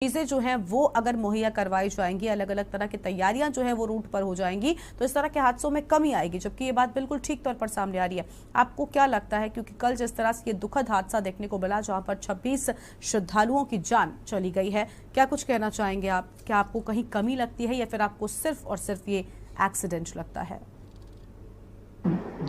चीज़ें जो हैं वो अगर मुहैया करवाई जाएंगी, अलग अलग तरह की तैयारियां जो है वो रूट पर हो जाएंगी, तो इस तरह के हादसों में कमी आएगी। जबकि ये बात बिल्कुल ठीक तौर पर सामने आ रही है। आपको क्या लगता है, क्योंकि कल जिस तरह से ये दुखद हादसा देखने को मिला जहां पर 26 श्रद्धालुओं की जान चली गई है, क्या कुछ कहना चाहेंगे आप? क्या आपको कहीं कमी लगती है या फिर आपको सिर्फ और सिर्फ ये एक्सीडेंट लगता है?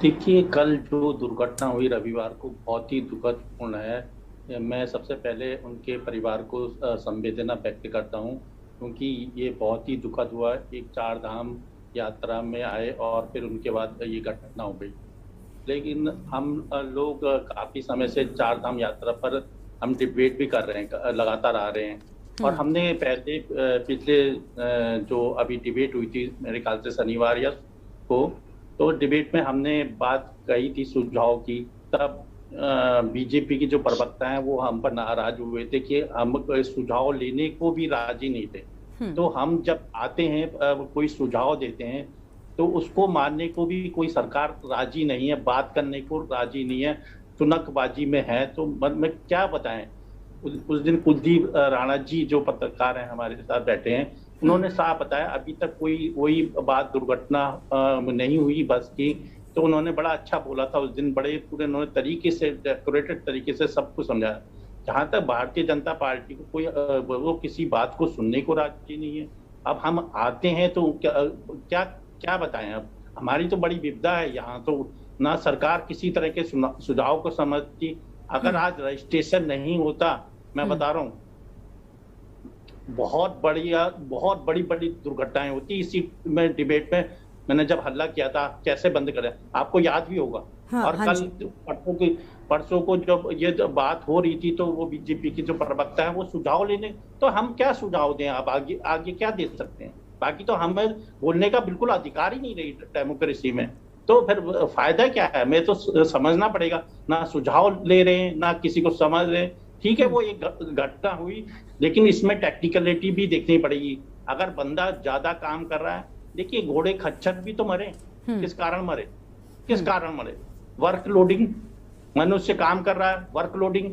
देखिए, कल जो दुर्घटना हुई रविवार को बहुत ही दुखदपूर्ण है। मैं सबसे पहले उनके परिवार को संवेदना व्यक्त करता हूँ, क्योंकि ये बहुत ही दुखद हुआ। एक चार धाम यात्रा में आए और फिर उनके बाद ये घटना हो गई। लेकिन हम लोग काफ़ी समय से चार धाम यात्रा पर हम डिबेट भी कर रहे हैं, लगातार आ रहे हैं। और हम्म। हमने पहले पिछले जो अभी डिबेट हुई थी मेरे ख्याल से शनिवार या को, तो डिबेट में हमने बात कही थी सुझाव की। तब बीजेपी के जो प्रवक्ता हैं वो हम पर नाराज हुए थे कि हम सुझाव लेने को भी राजी नहीं थे। हम्म। तो हम जब आते हैं, कोई सुझाव देते हैं, तो उसको मानने को भी कोई सरकार राजी नहीं है, बात करने को राजी नहीं है, तुनकबाजी में है। तो मन में क्या बताएं। उस दिन कुलदीप राणा जी जो पत्रकार हैं हमारे साथ बैठे हैं, हम्म। उन्होंने साफ बताया अभी तक कोई वही बात दुर्घटना नहीं हुई बस की। तो उन्होंने बड़ा अच्छा बोला था उस दिन, बड़े पूरे उन्होंने तरीके से डेकोरेटेड तरीके से सब कुछ समझाया। जहां तक भारतीय जनता पार्टी को कोई वो किसी बात को सुनने को राजी नहीं है। अब हम आते हैं तो क्या क्या क्या बताएं। अब हमारी तो बड़ी विपदा है यहाँ तो, ना सरकार किसी तरह के सुझाव को समझती। अगर हम्म। आज रजिस्ट्रेशन नहीं होता, मैं हम्म। बता रहा हूँ, बहुत बड़ी बड़ी दुर्घटनाएं होती। इसी में डिबेट में मैंने जब हल्ला किया था कैसे बंद करें, आपको याद भी होगा। हाँ, और हाँ कल जी। परसों को जब ये बात हो रही थी, तो वो बीजेपी के जो प्रवक्ता है वो सुझाव लेने, तो हम क्या सुझाव दें? अब आगे आगे क्या दे सकते हैं? बाकी तो हमें बोलने का बिल्कुल अधिकार ही नहीं रही डेमोक्रेसी में। तो फिर फायदा क्या है? हमें तो समझना पड़ेगा। ना सुझाव ले रहे हैं, ना किसी को समझ रहे हैं। ठीक है, हम्म। वो एक घटना हुई, लेकिन इसमें टेक्निकलिटी भी देखनी पड़ेगी। अगर बंदा ज्यादा काम कर रहा है, देखिए घोड़े खच्चर भी तो मरे। हम्म। किस कारण मरे? किस हम्म। कारण मरे? Work loading. मनुष्य काम कर रहा है, वर्क लोडिंग।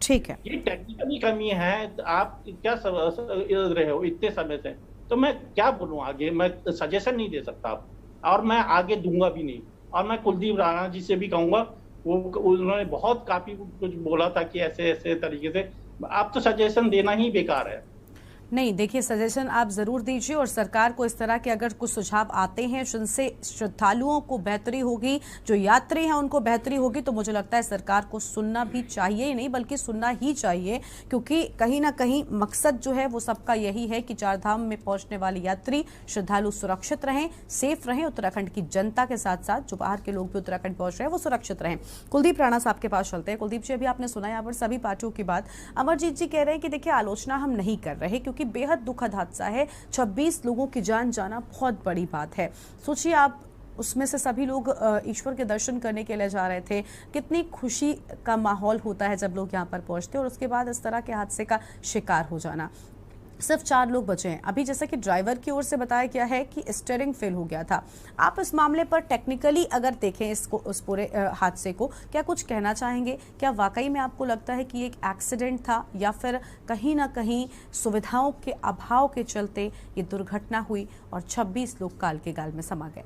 ठीक है। ये टेक्निकली कमी है। आप क्या रहे हो इतने समय से? तो मैं क्या बोलूं आगे? मैं सजेशन नहीं दे सकता आप, और मैं आगे दूंगा भी नहीं। और मैं कुलदीप राणा जी से भी कहूंगा, वो उन्होंने बहुत काफी कुछ बोला था कि ऐसे ऐसे तरीके से। आप तो सजेशन देना ही बेकार है। नहीं, देखिए, सजेशन आप जरूर दीजिए और सरकार को इस तरह के अगर कुछ सुझाव आते हैं जिनसे श्रद्धालुओं को बेहतरी होगी, जो यात्री हैं उनको बेहतरी होगी, तो मुझे लगता है सरकार को सुनना भी चाहिए ही नहीं बल्कि सुनना ही चाहिए। क्योंकि कहीं ना कहीं मकसद जो है वो सबका यही है कि चार धाम में पहुंचने वाले यात्री श्रद्धालु सुरक्षित रहें, सेफ रहें, उत्तराखंड की जनता के साथ साथ जो बाहर के लोग भी उत्तराखंड पहुंच रहे हैं वो सुरक्षित रहें। कुलदीप राणा साहब के पास चलते हैं। कुलदीप जी, अभी आपने सुना यहाँ पर सभी पार्टियों की बात। अमरजीत जी कह रहे हैं कि देखिए, आलोचना हम नहीं कर रहे क्योंकि बेहद दुखद हादसा है, 26 लोगों की जान जाना बहुत बड़ी बात है। सोचिए आप, उसमें से सभी लोग ईश्वर के दर्शन करने के लिए जा रहे थे। कितनी खुशी का माहौल होता है जब लोग यहाँ पर पहुंचते हैं, और उसके बाद इस तरह के हादसे का शिकार हो जाना। सिर्फ 4 लोग बचे हैं। अभी जैसा कि ड्राइवर की ओर से बताया गया है कि स्टीयरिंग फेल हो गया था। आप इस मामले पर टेक्निकली अगर देखें इसको, उस पूरे हादसे को, क्या कुछ कहना चाहेंगे? क्या वाकई में आपको लगता है कि एक एक्सीडेंट था या फिर कहीं ना कहीं सुविधाओं के अभाव के चलते ये दुर्घटना हुई और 26 लोग काल के गाल में समा गए?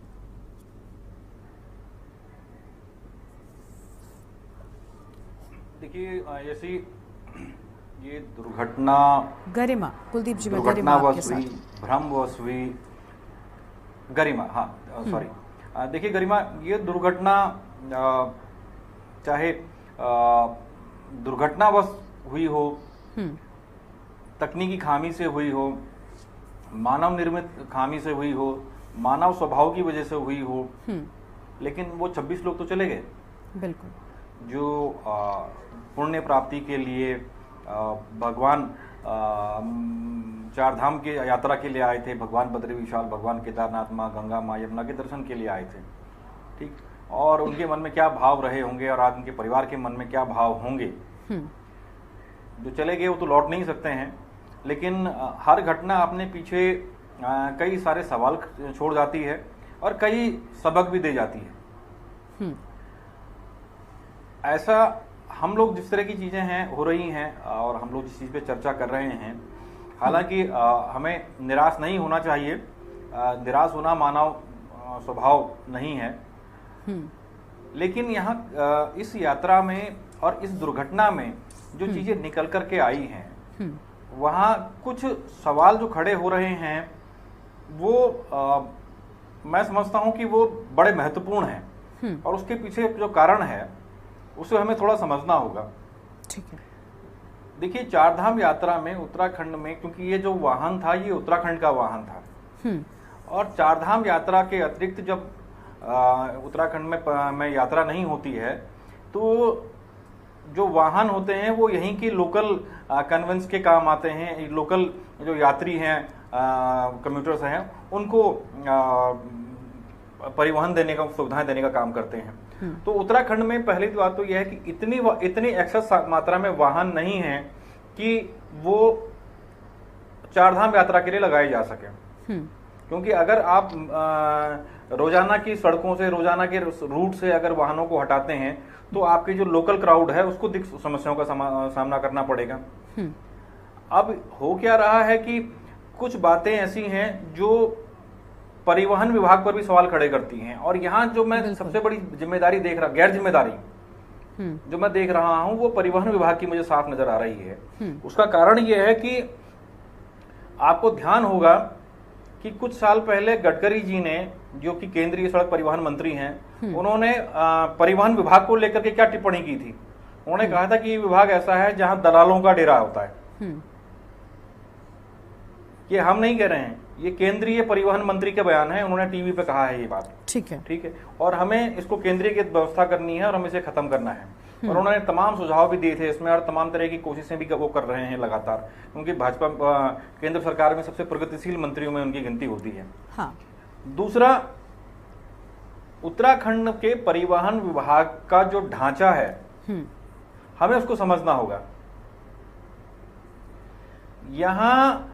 देखिए, ऐसी ये दुर्घटना गरिमा, कुलदीप जी, मैं गरिमा आपके दुर्घटनावश हुई, साथ। भ्रमवश हुई। गरिमा, हाँ, सॉरी। देखिए गरिमा, ये दुर्घटना चाहे दुर्घटनावश हुई हो, हम्म। तकनीकी खामी से हुई हो, मानव निर्मित खामी से हुई हो, मानव स्वभाव की वजह से हुई हो, लेकिन वो 26 लोग तो चले गए। बिल्कुल। जो पुण्य प्राप्ति के लिए भगवान चार धाम के यात्रा के लिए आए थे, भगवान बद्री विशाल, भगवान केदारनाथ, माँ गंगा, माँ यमुना के दर्शन के लिए आए थे। ठीक, और उनके मन में क्या भाव रहे होंगे और आज उनके परिवार के मन में क्या भाव होंगे। जो चले गए वो तो लौट नहीं सकते हैं, लेकिन हर घटना अपने पीछे कई सारे सवाल छोड़ जाती है और कई सबक भी दे जाती है। ऐसा हम लोग जिस तरह की चीज़ें हैं हो रही हैं और हम लोग जिस चीज़ पे चर्चा कर रहे हैं, हालांकि हमें निराश नहीं होना चाहिए। निराश होना मानव स्वभाव नहीं है। लेकिन यहाँ इस यात्रा में और इस दुर्घटना में जो चीजें निकल करके आई हैं, वहाँ कुछ सवाल जो खड़े हो रहे हैं वो मैं समझता हूँ कि वो बड़े महत्वपूर्ण हैं और उसके पीछे जो कारण है उसे हमें थोड़ा समझना होगा। ठीक है। देखिए, चारधाम यात्रा में उत्तराखंड में, क्योंकि ये जो वाहन था ये उत्तराखंड का वाहन था और चारधाम यात्रा के अतिरिक्त जब उत्तराखंड में यात्रा नहीं होती है तो जो वाहन होते हैं वो यहीं की लोकल कन्वेंस के काम आते हैं। लोकल जो यात्री हैं, कम्यूटर्स हैं, उनको परिवहन देने का, सुविधाएं देने का काम करते हैं। तो उत्तराखंड में पहली बात तो यह है कि इतनी एक्सेस मात्रा में वाहन नहीं है कि वो चारधाम यात्रा के लिए लगाए जा सके। क्योंकि अगर आप रोजाना की सड़कों से, रोजाना के रूट से अगर वाहनों को हटाते हैं तो आपके जो लोकल क्राउड है उसको समस्याओं का सामना करना पड़ेगा। अब हो क्या रहा है कि कुछ बातें ऐसी हैं जो परिवहन विभाग पर भी सवाल खड़े करती हैं और यहाँ जो मैं सबसे बड़ी जिम्मेदारी देख रहा, गैर जिम्मेदारी जो मैं देख रहा हूं वो परिवहन विभाग की मुझे साफ नजर आ रही है। उसका कारण यह है कि आपको ध्यान होगा कि कुछ साल पहले गडकरी जी ने, जो कि केंद्रीय सड़क परिवहन मंत्री हैं, उन्होंने परिवहन विभाग को लेकर के क्या टिप्पणी की थी। उन्होंने कहा था कि ये विभाग ऐसा है जहां दलालों का डेरा होता है। ये हम नहीं कह रहे हैं, ये केंद्रीय परिवहन मंत्री के बयान है, उन्होंने टीवी पे कहा है ये बात। ठीक है। और हमें इसको केंद्रीय की व्यवस्था करनी है और हमें इसे खत्म करना है। और उन्होंने तमाम सुझाव भी दिए थे इसमें और तमाम तरह की कोशिशें भी वो कर रहे हैं लगातार, क्योंकि भाजपा केंद्र सरकार में सबसे प्रगतिशील मंत्रियों में उनकी गिनती होती है। हाँ। दूसरा, उत्तराखंड के परिवहन विभाग का जो ढांचा है हमें उसको समझना होगा। यहाँ